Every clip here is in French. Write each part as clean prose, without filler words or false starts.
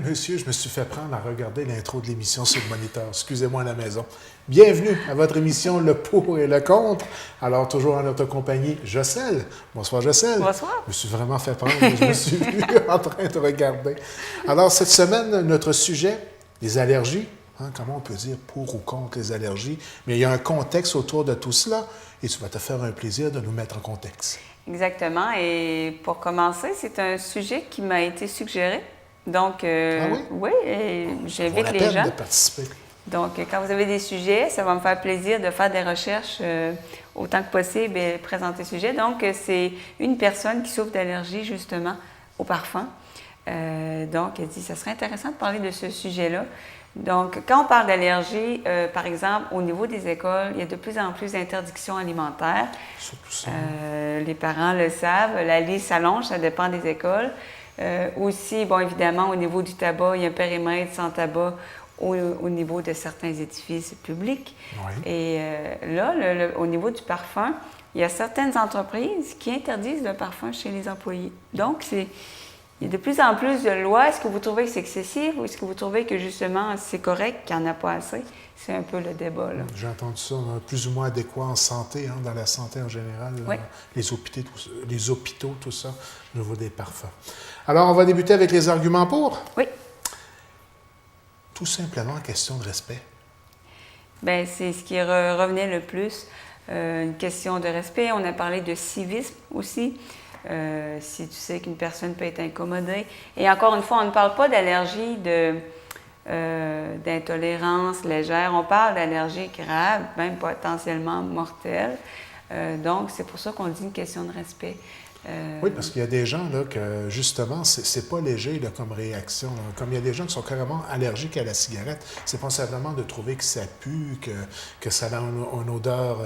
Monsieur, je me suis fait prendre à regarder l'intro de l'émission sur le moniteur. Excusez-moi à la maison. Bienvenue à votre émission Le pour et le contre. Alors, toujours en notre compagnie, Jocelle. Bonsoir, Jocelle. Bonsoir. Je me suis vraiment fait prendre. Je me suis vu en train de regarder. Alors, cette semaine, notre sujet, les allergies. Comment on peut dire pour ou contre les allergies? Mais il y a un contexte autour de tout cela et tu vas te faire un plaisir de nous mettre en contexte. Exactement. Et pour commencer, c'est un sujet qui m'a été suggéré. Donc, oui, j'invite les gens. De participer. Donc, quand vous avez des sujets, ça va me faire plaisir de faire des recherches autant que possible et présenter le sujet. Donc, c'est une personne qui souffre d'allergie, justement, au parfum. Donc, elle dit, ça serait intéressant de parler de ce sujet-là. Donc, quand on parle d'allergie, par exemple, au niveau des écoles, il y a de plus en plus d'interdictions alimentaires. Surtout ça. Les parents le savent, la liste s'allonge, ça dépend des écoles. Aussi, bon, évidemment, au niveau du tabac, il y a un périmètre sans tabac au niveau de certains édifices publics. Oui. Et là, au niveau du parfum, il y a certaines entreprises qui interdisent le parfum chez les employés. Donc, il y a de plus en plus de lois. Est-ce que vous trouvez que c'est excessif ou est-ce que vous trouvez que, justement, c'est correct, qu'il n'y en a pas assez? C'est un peu le débat, là. J'ai entendu ça, plus ou moins adéquat en santé, dans la santé en général, oui. Les hôpitaux, tout ça, au niveau des parfums. Alors, on va débuter avec les arguments pour. Oui. Tout simplement question de respect. Bien, c'est ce qui revenait le plus. Une question de respect. On a parlé de civisme aussi. Si tu sais qu'une personne peut être incommodée. Et encore une fois, on ne parle pas d'allergie d'intolérance légère. On parle d'allergie grave, même potentiellement mortelle. Donc, c'est pour ça qu'on dit une question de respect. Oui, parce qu'il y a des gens là, que, justement, c'est pas léger là, comme réaction. Là. Comme il y a des gens qui sont carrément allergiques à la cigarette, c'est pas simplement de trouver que ça pue, que ça a une odeur,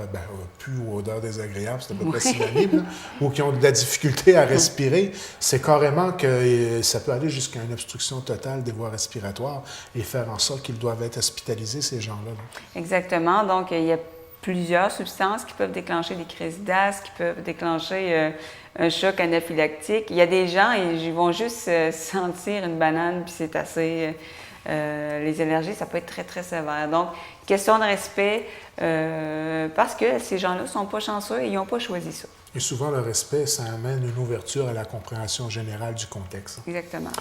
pue ou odeur désagréable, c'est à peu près synonyme, là, ou qui ont de la difficulté à respirer. C'est carrément que ça peut aller jusqu'à une obstruction totale des voies respiratoires et faire en sorte qu'ils doivent être hospitalisés, ces gens-là. Là. Exactement. Donc, il y a plusieurs substances qui peuvent déclencher des crises d'asthme, qui peuvent déclencher un choc anaphylactique. Il y a des gens, ils vont juste sentir une banane, puis c'est assez... les allergies, ça peut être très, très sévère. Donc, question de respect, parce que ces gens-là ne sont pas chanceux et ils n'ont pas choisi ça. Et souvent, le respect, ça amène une ouverture à la compréhension générale du contexte. Exactement.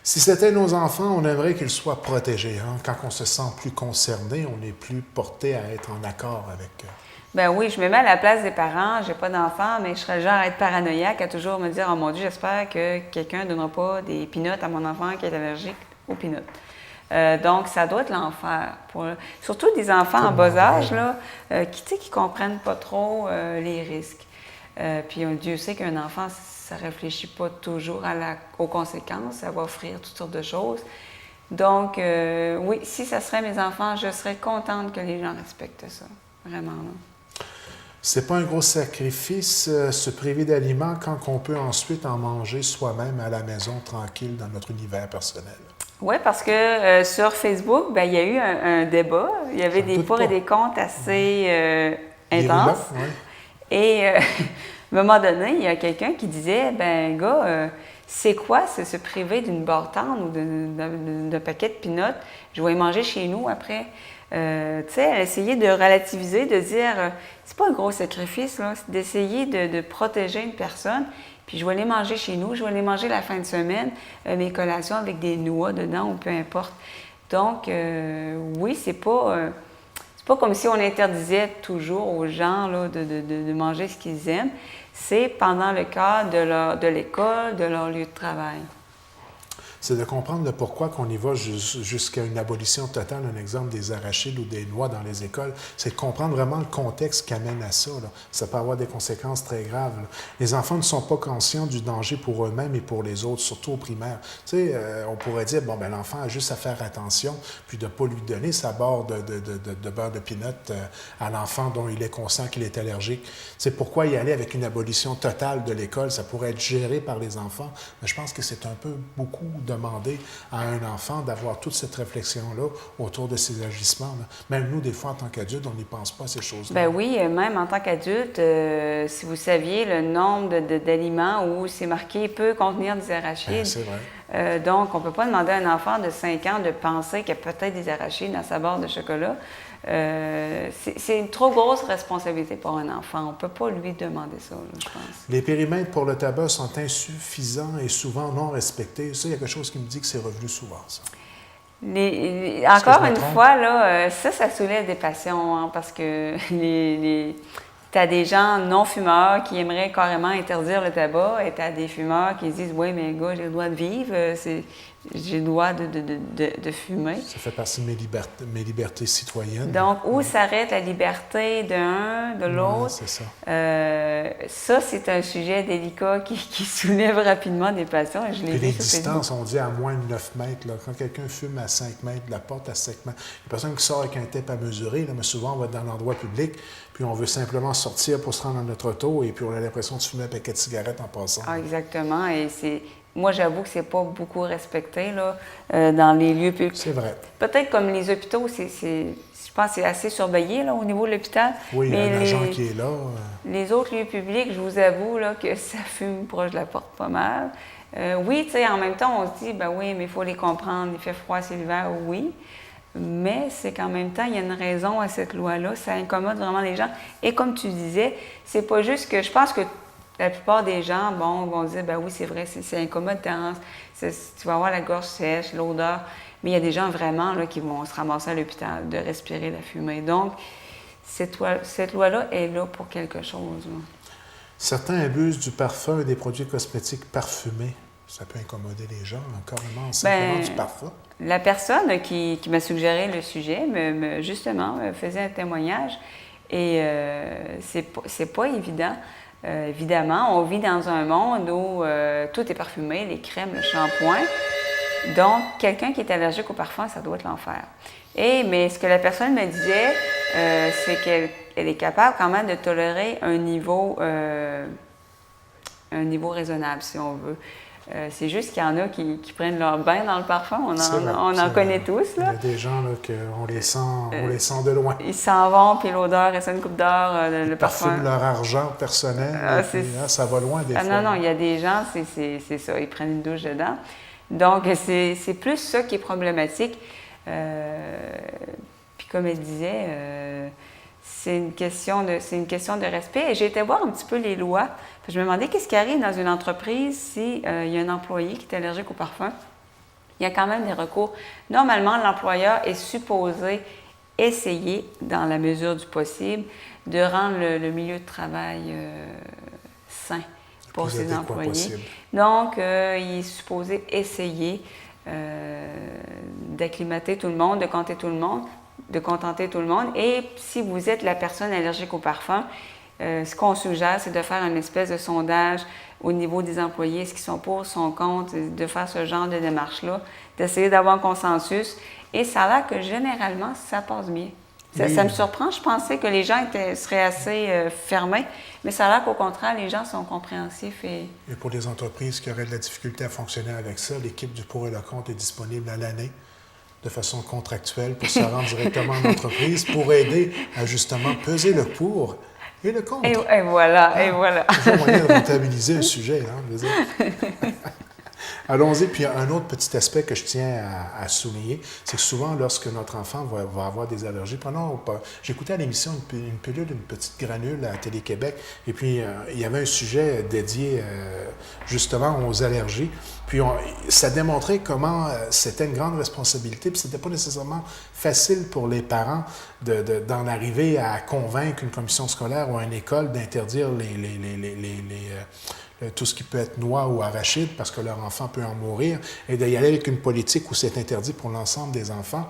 Si c'était nos enfants, on aimerait qu'ils soient protégés. Quand on se sent plus concerné, on n'est plus porté à être en accord avec eux. Ben oui, je me mets à la place des parents. J'ai pas d'enfants, mais je serais le genre à être paranoïaque, à toujours me dire « Oh mon Dieu, j'espère que quelqu'un ne donnera pas des peanuts à mon enfant qui est allergique aux peanuts. » Donc, ça doit être l'enfer. Surtout des enfants en bas âge, là, qui comprennent pas trop les risques. Puis Dieu sait qu'un enfant, ça réfléchit pas toujours aux conséquences. Ça va offrir toutes sortes de choses. Donc, oui, si ça serait mes enfants, je serais contente que les gens respectent ça. Vraiment, là. C'est pas un gros sacrifice, se priver d'aliments quand on peut ensuite en manger soi-même à la maison, tranquille, dans notre univers personnel. Oui, parce que sur Facebook, il y a eu un débat. Il y avait des pour et des contre assez intenses. Et à un moment donné, il y a quelqu'un qui disait, gars, c'est quoi se priver d'une barre-tendre ou d'un paquet de peanuts? Je vais y manger chez nous après. Tu sais, elle essayait de relativiser, de dire, c'est pas un gros sacrifice, là, c'est d'essayer de protéger une personne. Puis je vais les manger chez nous, je vais les manger la fin de semaine, mes collations avec des noix dedans ou peu importe. Donc, oui, c'est pas comme si on interdisait toujours aux gens là, de manger ce qu'ils aiment. C'est pendant le cadre de l'école, de leur lieu de travail. C'est de comprendre le pourquoi qu'on y va jusqu'à une abolition totale, un exemple des arachides ou des noix dans les écoles. C'est de comprendre vraiment le contexte qui amène à ça. Là. Ça peut avoir des conséquences très graves. Là. Les enfants ne sont pas conscients du danger pour eux-mêmes et pour les autres, surtout au primaire. Tu sais, on pourrait dire, l'enfant a juste à faire attention, puis de ne pas lui donner sa barre de beurre de peanut à l'enfant dont il est conscient qu'il est allergique. C'est pourquoi y aller avec une abolition totale de l'école, ça pourrait être géré par les enfants. Mais je pense que c'est un peu beaucoup demander à un enfant d'avoir toute cette réflexion-là autour de ses agissements. Là. Même nous, des fois, en tant qu'adultes, on n'y pense pas à ces choses-là. Ben oui, même en tant qu'adulte, si vous saviez le nombre d'aliments où c'est marqué « peut contenir des arachides », c'est vrai. Donc, on ne peut pas demander à un enfant de 5 ans de penser qu'il y a peut-être des arachides dans sa barre de chocolat. C'est une trop grosse responsabilité pour un enfant. On ne peut pas lui demander ça, là, je pense. Les périmètres pour le tabac sont insuffisants et souvent non respectés. Ça, il y a quelque chose qui me dit que c'est revenu souvent, ça. Encore une fois, là, ça soulève des passions, hein, parce que tu as des gens non-fumeurs qui aimeraient carrément interdire le tabac et tu as des fumeurs qui se disent « Oui, mais gars, j'ai le droit de vivre, j'ai le droit de fumer. » Ça fait partie de mes libertés citoyennes. Donc, où s'arrête la liberté d'un, de l'autre? C'est ça. Ça, c'est un sujet délicat qui soulève rapidement des passions. Je l'ai Puis vu les sur distances, Facebook. on dit à moins de 9 mètres. Là. Quand quelqu'un fume à 5 mètres de la porte, à 5 mètres, il y a personne qui sort avec un tape à mesurer, là, mais souvent, on va dans l'endroit public, puis on veut simplement sortir pour se rendre dans notre auto, et puis on a l'impression de fumer un paquet de cigarettes en passant. Ah, exactement. Et moi, j'avoue que c'est pas beaucoup respecté là, dans les lieux publics. C'est vrai. Peut-être comme les hôpitaux, je pense que c'est assez surveillé là, au niveau de l'hôpital. Oui, il y a un agent qui est là. Les autres lieux publics, je vous avoue là, que ça fume proche de la porte pas mal. Oui, tu sais, en même temps, on se dit, ben oui, mais il faut les comprendre, il fait froid, c'est l'hiver, oui. Mais c'est qu'en même temps, il y a une raison à cette loi-là. Ça incommode vraiment les gens. Et comme tu disais, c'est pas juste que je pense que la plupart des gens, vont dire, ben oui, c'est vrai, c'est incommode, tu vas avoir la gorge sèche, l'odeur. Mais il y a des gens vraiment là, qui vont se ramasser à l'hôpital de respirer la fumée. Donc, cette loi-là est là pour quelque chose. Là. Certains abusent du parfum et des produits cosmétiques parfumés. Ça peut incommoder les gens, carrément, simplement du parfum. La personne qui m'a suggéré le sujet, justement, me faisait un témoignage. Et c'est pas évident. Évidemment, on vit dans un monde où tout est parfumé, les crèmes, le shampoing. Donc, quelqu'un qui est allergique au parfum, ça doit être l'enfer. Mais ce que la personne me disait, c'est qu'elle est capable quand même de tolérer un niveau raisonnable, si on veut. C'est juste qu'il y en a qui prennent leur bain dans le parfum. On en connaît tous. Là. Il y a des gens là, on les sent de loin. Ils s'en vont, puis l'odeur reste une coupe d'heure, le parfum. Parfument leur argent personnel, ça va loin des fois. Non, il y a des gens, c'est ça, ils prennent une douche dedans. Donc, c'est plus ça qui est problématique. Puis comme elle disait, c'est une question de respect. Et j'ai été voir un petit peu les lois. Je me demandais qu'est-ce qui arrive dans une entreprise si y a un employé qui est allergique au parfum. Il y a quand même des recours. Normalement, l'employeur est supposé essayer, dans la mesure du possible, de rendre le milieu de travail sain pour ses employés. Possible. Donc, il est supposé essayer d'acclimater tout le monde, de contenter tout le monde. Et si vous êtes la personne allergique au parfum, ce qu'on suggère, c'est de faire une espèce de sondage au niveau des employés, est-ce qu'ils sont pour, sont contre, de faire ce genre de démarche-là, d'essayer d'avoir un consensus. Et ça a l'air que généralement, ça passe bien. Ça me surprend. Je pensais que les gens seraient assez fermés, mais ça a l'air qu'au contraire, les gens sont compréhensifs. Et pour les entreprises qui auraient de la difficulté à fonctionner avec ça, l'équipe du pour et le contre est disponible à l'année de façon contractuelle pour se rendre directement en entreprise pour aider à justement peser le pour et le contre. Et voilà, et voilà. Toujours moyen de rentabiliser un sujet, hein, je veux dire. Allons-y, puis un autre petit aspect que je tiens à souligner, c'est que souvent, lorsque notre enfant va avoir des allergies, j'écoutais à l'émission une pilule, une petite granule à Télé-Québec, et puis il y avait un sujet dédié justement aux allergies, puis ça démontrait comment c'était une grande responsabilité, puis c'était pas nécessairement facile pour les parents d'en arriver à convaincre une commission scolaire ou une école d'interdire tout ce qui peut être noix ou arachide parce que leur enfant peut en mourir et d'y aller avec une politique où c'est interdit pour l'ensemble des enfants.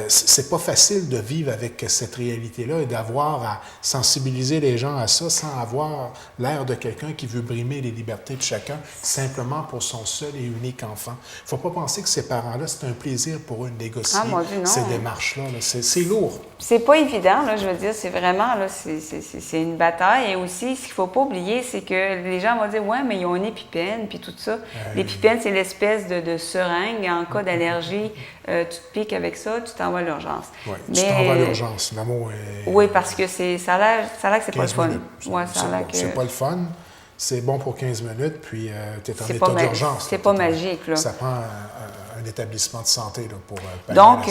C'est pas facile de vivre avec cette réalité-là et d'avoir à sensibiliser les gens à ça sans avoir l'air de quelqu'un qui veut brimer les libertés de chacun simplement pour son seul et unique enfant. Il ne faut pas penser que ces parents-là, c'est un plaisir pour eux de négocier ces démarches-là. C'est lourd. C'est pas évident, là, je veux dire, c'est vraiment, là, c'est une bataille. Et aussi, ce qu'il ne faut pas oublier, c'est que les gens vont dire, ouais, mais ils ont une épipène, puis tout ça. L'épipène, c'est l'espèce de seringue en cas d'allergie. Tu te piques avec ça, tu t'envoies à l'urgence. Oui, tu t'envoies à l'urgence. L'amour est... Oui, parce que ça a l'air que c'est pas le fun. C'est pas le fun. c'est bon pour 15 minutes, puis tu es en état d'urgence. C'est pas magique, là. Ça prend un établissement de santé là, pour donc,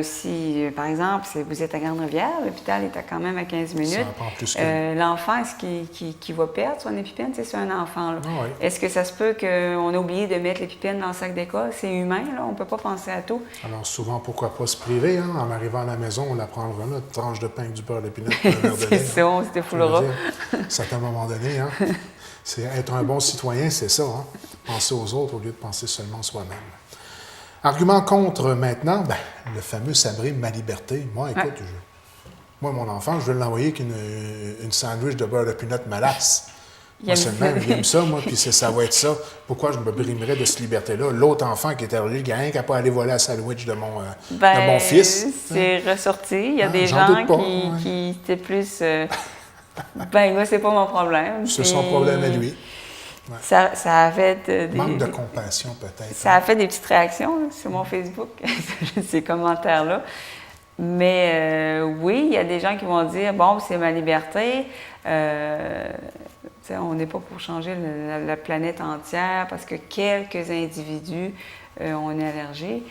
si, par exemple, si vous êtes à Grande-Rivière, l'hôpital est quand même à 15 minutes. Ça prend plus que... l'enfant, est-ce qu'il va perdre son épipène? C'est un enfant. Là. Ah, oui. Est-ce que ça se peut qu'on a oublié de mettre l'épipène dans le sac d'école? C'est humain, là. On ne peut pas penser à tout. Alors, souvent, pourquoi pas se priver? Hein? En arrivant à la maison, on apprendra notre tranche de pain avec du beurre de pinot. C'est ça, on se défoulera. C'est à un moment donné, hein? C'est être un bon citoyen, c'est ça, hein? Penser aux autres au lieu de penser seulement soi-même. Argument contre maintenant, le fameux sabré ma liberté. Moi, écoute, moi, mon enfant, je vais l'envoyer avec une sandwich de beurre de pinot malasse. Moi, seulement, il aime ça, moi, puis ça va être ça. Pourquoi je me brimerais de cette liberté-là? L'autre enfant qui est allergique, il n'y a rien qu'à pas aller voler la sandwich de mon fils. C'est ressorti. Il y a des gens qui étaient plus... moi, c'est pas mon problème. C'est son problème à lui. Ouais. Ça a fait manque de compassion, peut-être. Ça a fait des petites réactions là, sur mon Facebook, ces commentaires-là. Mais oui, il y a des gens qui vont dire, bon, c'est ma liberté. On n'est pas pour changer la planète entière parce que quelques individus on est allergiques.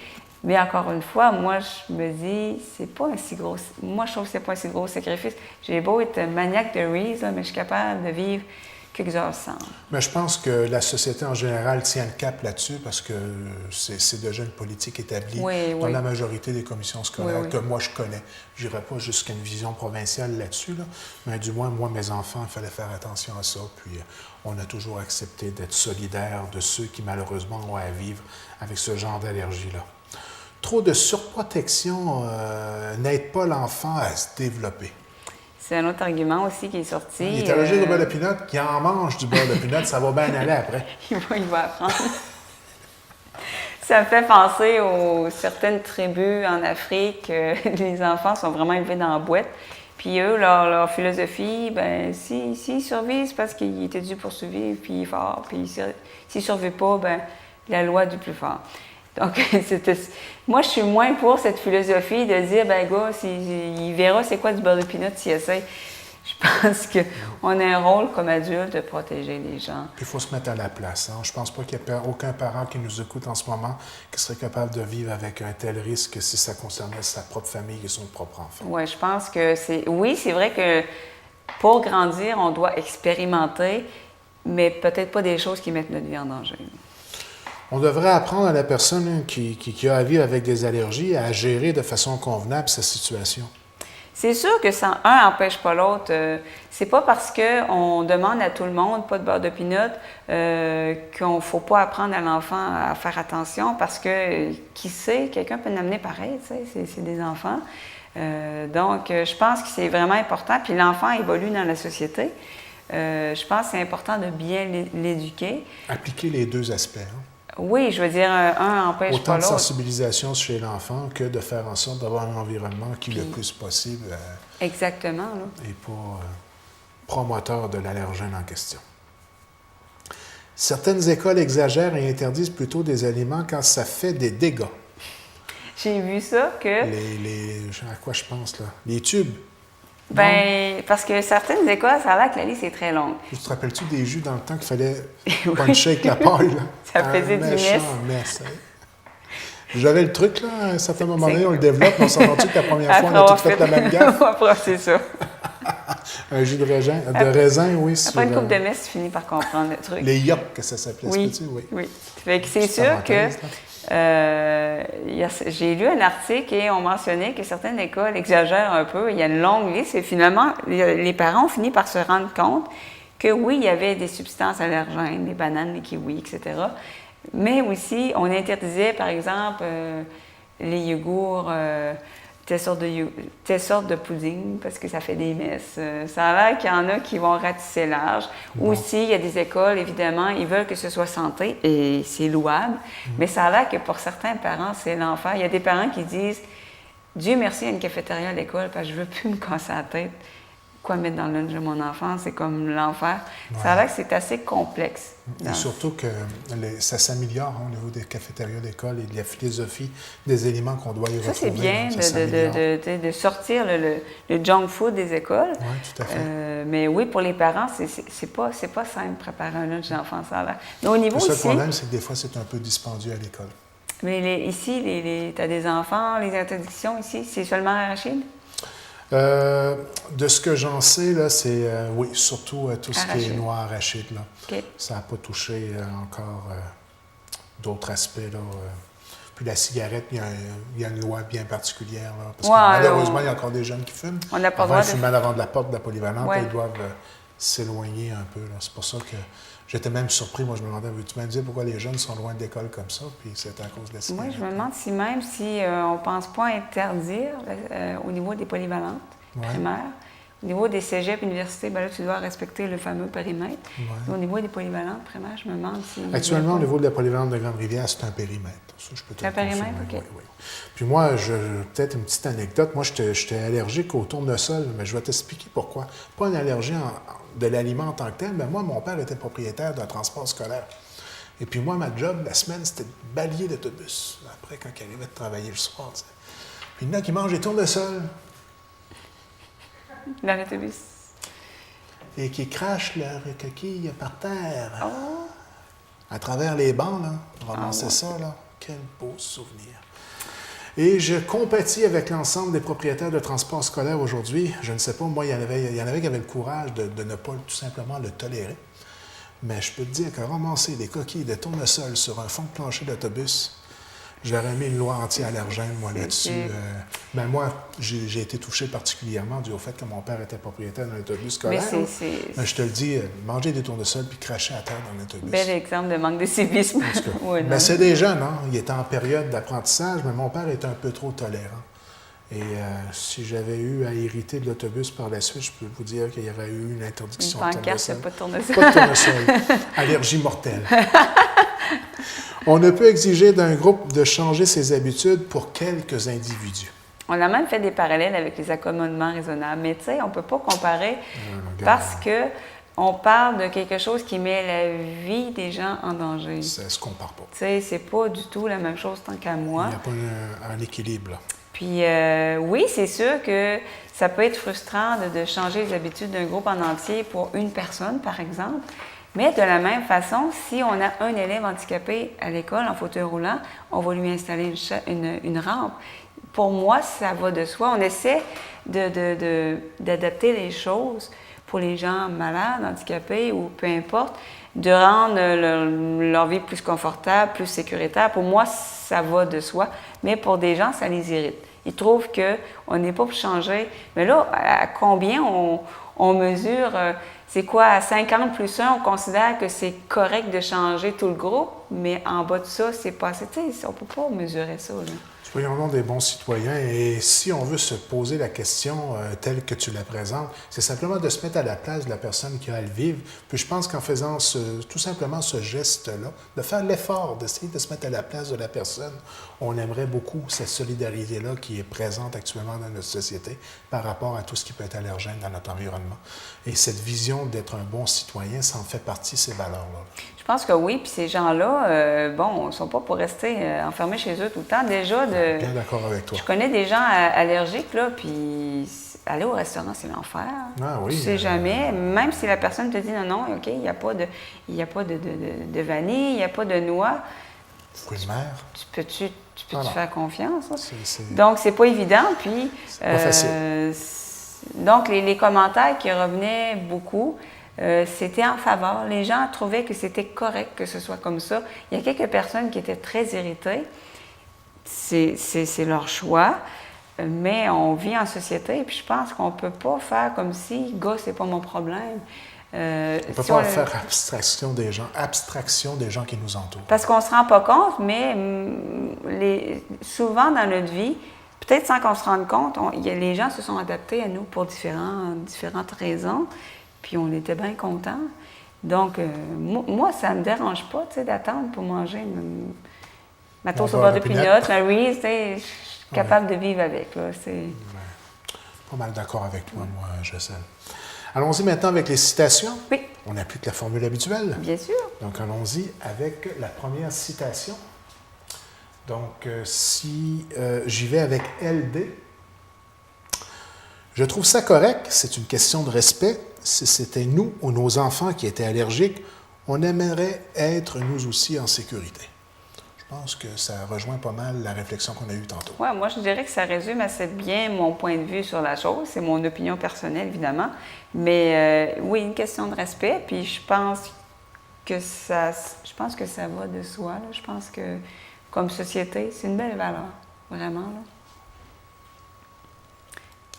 Mais encore une fois, moi, je me dis, c'est pas un si gros... Moi, je trouve que c'est pas un si gros sacrifice. J'ai beau être maniaque de Reese, mais je suis capable de vivre quelques heures sans. Mais je pense que la société en général tient le cap là-dessus parce que c'est déjà une politique établie dans la majorité des commissions scolaires que moi je connais. Je n'irai pas jusqu'à une vision provinciale là-dessus, là, mais du moins, moi, mes enfants, il fallait faire attention à ça. Puis on a toujours accepté d'être solidaire de ceux qui, malheureusement, ont à vivre avec ce genre d'allergie-là. Trop de surprotection n'aide pas l'enfant à se développer. C'est un autre argument aussi qui est sorti. Il est allergique au beurre de pinot, qui en mange du beurre de pinot, ça va bien aller après. il va apprendre. Ça me fait penser aux certaines tribus en Afrique. Les enfants sont vraiment élevés dans la boîte. Puis eux, leur philosophie, s'ils survivent, c'est parce qu'ils étaient dû pour survivre, puis fort. Puis s'ils ne survivent pas, la loi du plus fort. Donc, moi, je suis moins pour cette philosophie de dire, gars, il verra c'est quoi du beurre de pinot s'il essaie. Je pense qu'on a un rôle comme adulte de protéger les gens. Puis il faut se mettre à la place. Hein? Je pense pas qu'il y ait aucun parent qui nous écoute en ce moment qui serait capable de vivre avec un tel risque si ça concernait sa propre famille et son propre enfant. Oui, je pense que c'est vrai que pour grandir, on doit expérimenter, mais peut-être pas des choses qui mettent notre vie en danger. On devrait apprendre à la personne qui a à vivre avec des allergies à gérer de façon convenable sa situation. C'est sûr que un n'empêche pas l'autre. C'est pas parce qu'on demande à tout le monde pas de beurre de pinot qu'on ne faut pas apprendre à l'enfant à faire attention parce que, qui sait, quelqu'un peut l'amener pareil, tu sais, c'est des enfants. Donc, je pense que c'est vraiment important. Puis l'enfant évolue dans la société. Je pense que c'est important de bien l'éduquer. Appliquer les deux aspects. Hein? Oui, je veux dire, un n'empêche pas l'autre. Autant de sensibilisation chez l'enfant que de faire en sorte d'avoir un environnement qui, le plus possible, exactement, là. est pas promoteur de l'allergène en question. Certaines écoles exagèrent et interdisent plutôt des aliments quand ça fait des dégâts. J'ai vu ça que... à quoi je pense, là? Les tubes. Parce que certaines écoles, ça a l'air que la liste est très longue. Tu te rappelles-tu des jus dans le temps qu'il fallait puncher avec la paille, là? Ça faisait du mess. J'avais le truc, là, à un certain moment donné, on le développe, mais on s'est rendu que la première fois, on a tout fait la même gaffe. Après, c'est ça. Un jus de raisin, oui. Après une coupe de messe, tu finis par comprendre le truc. Les yoks, que ça s'appelait, oui. Fait que c'est sûr que... j'ai lu un article et on mentionnait que certaines écoles exagèrent un peu. Il y a une longue liste et finalement, les parents ont fini par se rendre compte que oui, il y avait des substances allergènes, les bananes, les kiwis, etc. Mais aussi, on interdisait, par exemple, les yogourts, telle sorte de pudding parce que ça fait des messes. Ça a l'air qu'il y en a qui vont ratisser large. Bon. Aussi, il y a des écoles, évidemment, ils veulent que ce soit santé et c'est louable, mais ça a l'air que pour certains parents, c'est l'enfer. Il y a des parents qui disent « Dieu merci, il y a une cafétéria à l'école parce que je ne veux plus me casser la tête. quoi mettre dans le lunch de mon enfant, c'est comme l'enfer. Ouais. Ça a l'air que c'est assez complexe. Et surtout que ça s'améliore au niveau des cafétérias d'école et de la philosophie des éléments qu'on doit y retrouver. Ça, c'est bien de sortir le junk food des écoles. Oui, tout à fait. Mais oui, pour les parents, c'est pas simple de préparer un lunch d'enfant, ça a l'air. Mais au niveau le seul ici, problème, c'est que des fois, c'est un peu dispendieux à l'école. Mais ici, tu as des enfants, les interdictions ici, c'est seulement arachide? De ce que j'en sais, là, c'est oui, surtout tout ce qui est noix arachide. Là. Okay. Ça n'a pas touché encore d'autres aspects. Là, puis la cigarette, il y a une loi bien particulière. Là, parce que malheureusement, il y a encore des jeunes qui fument. On n'a pas le droit de fumer à l'avant de la porte de la polyvalente, ouais. Ils doivent s'éloigner un peu. Là. C'est pour ça que j'étais même surpris. Moi, je me demandais, veux-tu me dire pourquoi les jeunes sont loin de l'école comme ça? Puis c'est à cause de la cigarette. Moi, je me demande si même si on ne pense pas interdire au niveau des polyvalentes primaires, au niveau des cégeps, universités, ben là, tu dois respecter le fameux périmètre. Ouais. Au niveau des polyvalentes primaires, je me demande si... Actuellement, au niveau de la polyvalente de Grande-Rivière, c'est un périmètre. Ça, je peux te un périmètre, OK. Oui. Puis moi, peut-être une petite anecdote. Moi, j'étais allergique au tournesol, mais je vais t'expliquer pourquoi. Pas une allergie de l'aliment en tant que tel, mais moi, mon père était propriétaire d'un transport scolaire. Et puis moi, ma job, la semaine, c'était de balayer l'autobus. Après, quand il arrivait de travailler le soir, tu sais. Puis il y en a qui mangent des tournesols. Dans l'autobus. Et qui crachent leurs coquilles par terre. Oh. À travers les bancs, là. Ramasser ça, là. Quel beau souvenir. Et je compatis avec l'ensemble des propriétaires de transport scolaire aujourd'hui. Je ne sais pas, moi, il y en avait qui avaient le courage de ne pas tout simplement le tolérer. Mais je peux te dire que ramasser des coquilles de tournesol sur un fond de plancher d'autobus, j'aurais mis une loi anti-allergène, moi, là-dessus. Moi, j'ai été touché particulièrement dû au fait que mon père était propriétaire d'un autobus scolaire. Mais je te le dis, manger des tournesols puis cracher à terre dans l'autobus. Bel exemple de manque de civisme. Mais c'est des jeunes, hein? Il était en période d'apprentissage, mais mon père était un peu trop tolérant. Et si j'avais eu à hériter de l'autobus par la suite, je peux vous dire qu'il y aurait eu une interdiction de tournesol. Pas de tournesol. Pas de tournesol. Allergie mortelle. On ne peut exiger d'un groupe de changer ses habitudes pour quelques individus. On a même fait des parallèles avec les accommodements raisonnables, mais tu sais, on ne peut pas comparer parce qu'on parle de quelque chose qui met la vie des gens en danger. Ça ne se compare pas. Tu sais, c'est pas du tout la même chose tant qu'à moi. Il n'y a pas un équilibre, là. Puis oui, c'est sûr que ça peut être frustrant de changer les habitudes d'un groupe en entier pour une personne, par exemple. Mais de la même façon, si on a un élève handicapé à l'école en fauteuil roulant, on va lui installer une rampe. Pour moi, ça va de soi. On essaie d'adapter les choses pour les gens malades, handicapés ou peu importe, de rendre leur vie plus confortable, plus sécuritaire. Pour moi, ça va de soi. Mais pour des gens, ça les irrite. Ils trouvent qu'on n'est pas pour changer. Mais là, à combien on mesure... c'est quoi, à 50 plus 1, on considère que c'est correct de changer tout le groupe, mais en bas de ça, c'est pas assez. Tu sais, on ne peut pas mesurer ça. Là. Soyons donc des bons citoyens. Et si on veut se poser la question telle que tu la présentes, c'est simplement de se mettre à la place de la personne qui a à le vivre. Puis je pense qu'en faisant tout simplement ce geste-là, de faire l'effort d'essayer de se mettre à la place de la personne, on aimerait beaucoup cette solidarité-là qui est présente actuellement dans notre société par rapport à tout ce qui peut être allergène dans notre environnement. Et cette vision d'être un bon citoyen, ça en fait partie, ces valeurs-là. Je pense que oui, puis ces gens-là, ils ne sont pas pour rester enfermés chez eux tout le temps. Déjà, bien d'accord avec toi. Je connais des gens allergiques, là, puis aller au restaurant, c'est l'enfer. Ah oui. Tu sais jamais, même si la personne te dit non, OK, il n'y a pas de vanille, il n'y a pas de noix. Fruits de mer. Tu peux-tu faire confiance? C'est... Donc, c'est pas évident. Puis, c'est pas facile. Donc, les commentaires qui revenaient beaucoup, c'était en faveur. Les gens trouvaient que c'était correct que ce soit comme ça. Il y a quelques personnes qui étaient très irritées. C'est leur choix, mais on vit en société et puis je pense qu'on ne peut pas faire comme si « gars, c'est pas mon problème ». On ne peut pas faire abstraction des gens qui nous entourent. Parce qu'on ne se rend pas compte, mais souvent dans notre vie, peut-être sans qu'on se rende compte, les gens se sont adaptés à nous pour différentes raisons, puis on était bien contents. Donc, moi, ça ne me dérange pas d'attendre pour manger ma toast au beurre de pinot, ma Reese, je suis capable de vivre avec. Là, Pas mal d'accord avec toi, moi, Jocelyne. Allons-y maintenant avec les citations. Oui. On applique la formule habituelle. Bien sûr. Donc, allons-y avec la première citation. Donc, si j'y vais avec LD, je trouve ça correct, c'est une question de respect. Si c'était nous ou nos enfants qui étaient allergiques, on aimerait être nous aussi en sécurité. Je pense que ça rejoint pas mal la réflexion qu'on a eue tantôt. Oui, moi, je dirais que ça résume assez bien mon point de vue sur la chose. C'est mon opinion personnelle, évidemment. Mais oui, une question de respect. Puis je pense que ça va de soi. Là. Je pense que, comme société, c'est une belle valeur. Vraiment. Là.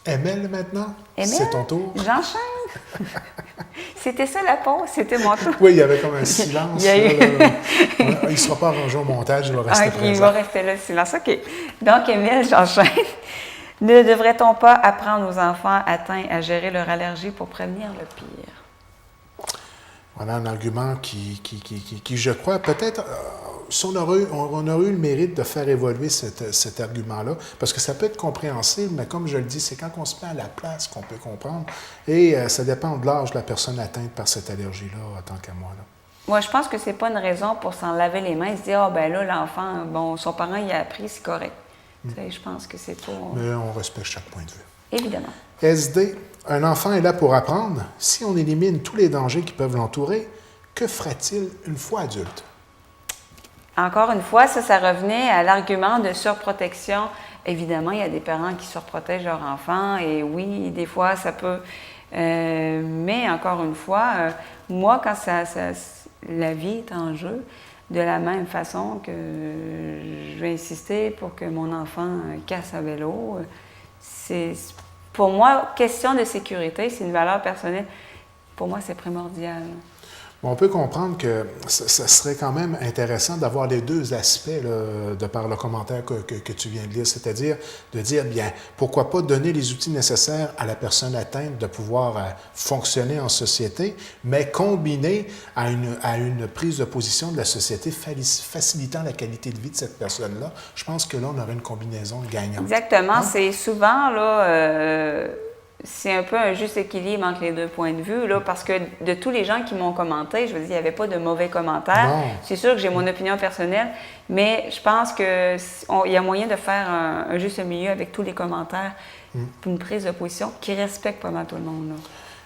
Emile, maintenant? Emile? C'est ton tour? J'enchaîne! C'était ça la pause, c'était mon tour. Oui, il y avait comme un silence. Il ne sera pas arrangé au montage, il va rester présent. Il va rester là, le silence. OK. Donc, Emile, j'enchaîne. Ne devrait-on pas apprendre aux enfants atteints à gérer leur allergie pour prévenir le pire? Voilà un argument qui je crois, peut-être, si on aurait eu le mérite de faire évoluer cet argument-là, parce que ça peut être compréhensible, mais comme je le dis, c'est quand on se met à la place qu'on peut comprendre, et ça dépend de l'âge de la personne atteinte par cette allergie-là, tant qu'à moi. Là. Moi, je pense que c'est pas une raison pour s'en laver les mains et se dire, ah ben là, l'enfant, bon, son parent y a appris, c'est correct. Tu sais, je pense que c'est pas... Mais on respecte chaque point de vue. Évidemment. SD, un enfant est là pour apprendre. Si on élimine tous les dangers qui peuvent l'entourer, que fera-t-il une fois adulte? Encore une fois, ça revenait à l'argument de surprotection. Évidemment, il y a des parents qui surprotègent leur enfant et oui, des fois, ça peut... mais encore une fois, moi, quand la vie est en jeu, de la même façon que je vais insister pour que mon enfant casse à vélo, c'est... Pour moi, question de sécurité, c'est une valeur personnelle. Pour moi, c'est primordial. On peut comprendre que ça serait quand même intéressant d'avoir les deux aspects là, de par le commentaire que tu viens de lire, c'est-à-dire de dire, bien, pourquoi pas donner les outils nécessaires à la personne atteinte de pouvoir fonctionner en société, mais combiner à une prise de position de la société facilitant la qualité de vie de cette personne-là. Je pense que là, on aurait une combinaison gagnante. Exactement. Hein? C'est souvent, là... c'est un peu un juste équilibre entre les deux points de vue, là, parce que de tous les gens qui m'ont commenté, je veux dire, il n'y avait pas de mauvais commentaires. C'est sûr que j'ai mon opinion personnelle, mais je pense qu'il y a moyen de faire un juste milieu avec tous les commentaires, pour une prise de position qui respecte pas mal tout le monde. Là.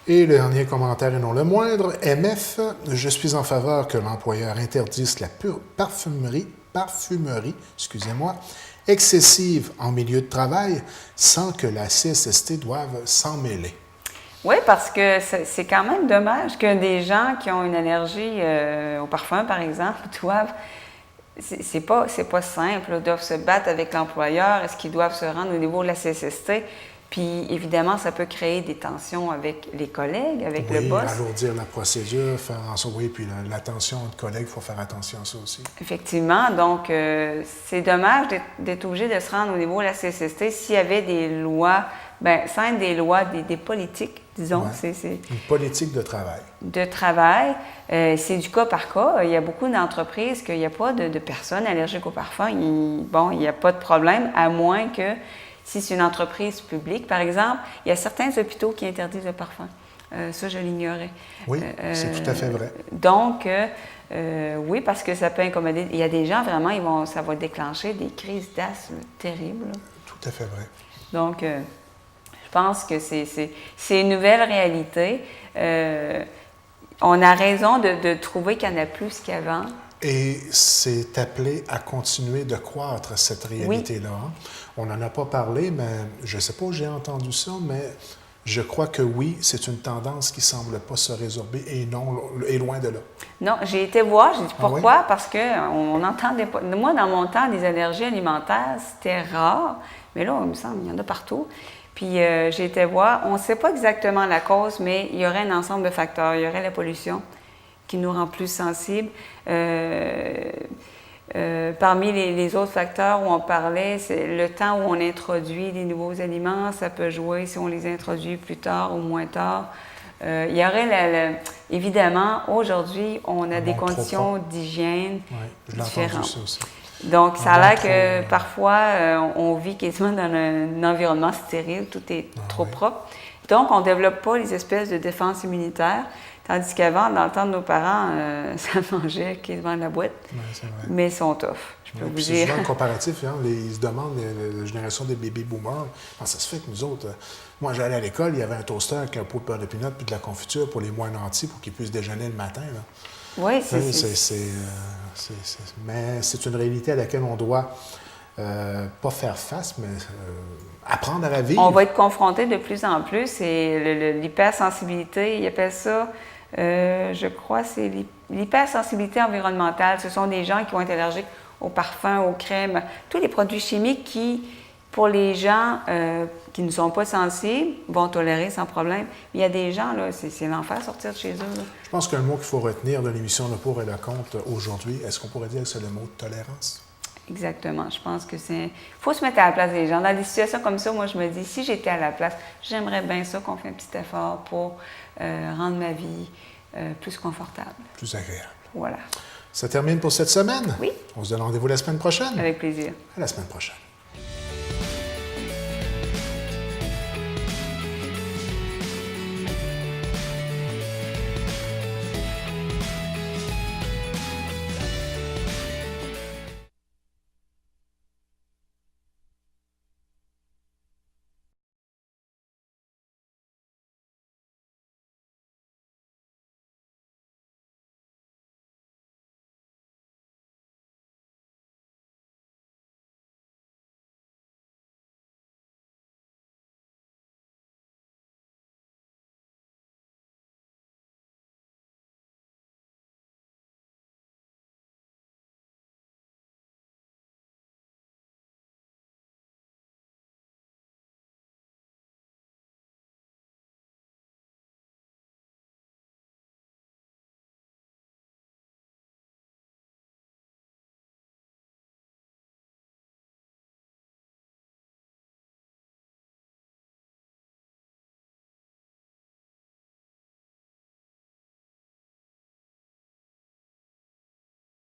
Et le dernier commentaire, et non le moindre, MF, je suis en faveur que l'employeur interdise la parfumerie, excusez-moi, excessive en milieu de travail sans que la CSST doive s'en mêler. Oui, parce que c'est quand même dommage que des gens qui ont une allergie au parfum, par exemple, doivent... C'est pas simple, là, doivent se battre avec l'employeur. Est-ce qu'ils doivent se rendre au niveau de la CSST? Puis, évidemment, ça peut créer des tensions avec les collègues, avec le boss. Alourdir la procédure, faire en sorte, oui, puis l'attention de collègues, il faut faire attention à ça aussi. Effectivement. Donc, c'est dommage d'être obligé de se rendre au niveau de la CSST s'il y avait des lois, sans être des lois, des politiques, disons. Ouais. C'est une politique de travail. De travail. C'est du cas par cas. Il y a beaucoup d'entreprises qu'il n'y a pas de personnes allergiques au parfum. Il n'y a pas de problème, à moins que... Si c'est une entreprise publique, par exemple, il y a certains hôpitaux qui interdisent le parfum. Ça, je l'ignorais. Oui, c'est tout à fait vrai. Donc, oui, parce que ça peut incommoder. Il y a des gens, vraiment, ça va déclencher des crises d'asthme terribles. Là. Tout à fait vrai. Donc, je pense que c'est une nouvelle réalité. On a raison de trouver qu'il y en a plus qu'avant. Et c'est appelé à continuer de croître, cette réalité-là. Oui. On n'en a pas parlé, mais je ne sais pas où j'ai entendu ça, mais je crois que oui, c'est une tendance qui ne semble pas se résorber et loin de là. Non, j'ai été voir, j'ai dit pourquoi? Oui? Parce qu'on n'entendait pas. Moi, dans mon temps, des allergies alimentaires, c'était rare, mais là, il me semble qu'il y en a partout. Puis j'ai été voir, on ne sait pas exactement la cause, mais il y aurait un ensemble de facteurs. Il y aurait la pollution qui nous rend plus sensibles. Parmi les autres facteurs où on parlait, c'est le temps où on introduit des nouveaux aliments, ça peut jouer si on les introduit plus tard ou moins tard. Il y aurait, évidemment, aujourd'hui, on a des conditions d'hygiène différentes. Ça aussi. Donc, ça a l'air que parfois, on vit quasiment dans un environnement stérile, tout est trop propre. Donc, on ne développe pas les espèces de défense immunitaire, tandis qu'avant, dans le temps de nos parents, ça mangeait quasiment de la boîte, mais ils sont tough, je peux vous dire. C'est souvent un comparatif, hein, ils se demandent, la génération des baby boomers, comment ça se fait que nous autres, moi j'allais à l'école, il y avait un toaster avec un pot de beurre de pinot puis de la confiture pour les moins nantis pour qu'ils puissent déjeuner le matin. Là. Oui, mais c'est une réalité à laquelle on doit pas faire face, mais apprendre à la vivre. On va être confronté de plus en plus et l'hypersensibilité, ils appellent ça, je crois, c'est l'hypersensibilité environnementale. Ce sont des gens qui vont être allergiques aux parfums, aux crèmes, tous les produits chimiques qui, pour les gens qui ne sont pas sensibles, vont tolérer sans problème. Mais il y a des gens, là, c'est l'enfer sortir de chez eux. Là. Je pense qu'un mot qu'il faut retenir de l'émission Le Pour et le Contre aujourd'hui, est-ce qu'on pourrait dire que c'est le mot de tolérance? Exactement. Je pense que c'est... Il faut se mettre à la place des gens. Dans des situations comme ça, moi, je me dis, si j'étais à la place, j'aimerais bien ça qu'on fait un petit effort pour rendre ma vie plus confortable. Plus agréable. Voilà. Ça termine pour cette semaine? Oui. On se donne rendez-vous la semaine prochaine? Avec plaisir. À la semaine prochaine.